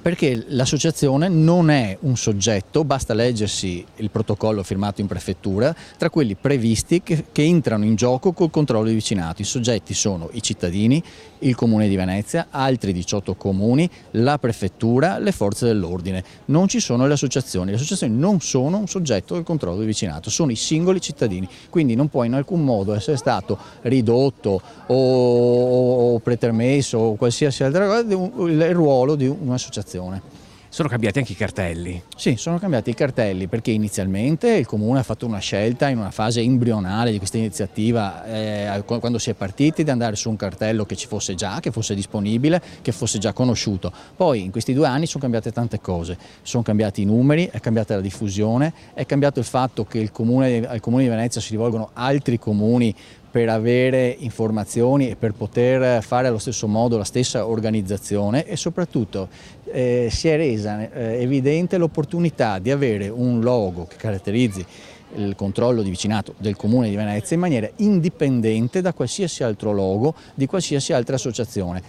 Perché l'associazione non è un soggetto, basta leggersi il protocollo firmato in prefettura, tra quelli previsti che entrano in gioco col controllo di vicinato. I soggetti sono i cittadini, il Comune di Venezia, altri 18 comuni, la prefettura, le forze dell'ordine. Non ci sono le associazioni non sono un soggetto del controllo di vicinato, sono i singoli cittadini, quindi non può in alcun modo essere stato ridotto o pretermesso o qualsiasi altra cosa il ruolo di un'associazione. Sono cambiati anche i cartelli. Sì, sono cambiati i cartelli perché inizialmente il Comune ha fatto una scelta in una fase embrionale di questa iniziativa, quando si è partiti, di andare su un cartello che ci fosse già, che fosse disponibile, che fosse già conosciuto. Poi in questi 2 anni sono cambiate tante cose, sono cambiati i numeri, è cambiata la diffusione, è cambiato il fatto che al Comune di Venezia si rivolgono altri comuni per avere informazioni e per poter fare allo stesso modo la stessa organizzazione, e soprattutto si è resa evidente l'opportunità di avere un logo che caratterizzi il controllo di vicinato del Comune di Venezia in maniera indipendente da qualsiasi altro logo di qualsiasi altra associazione.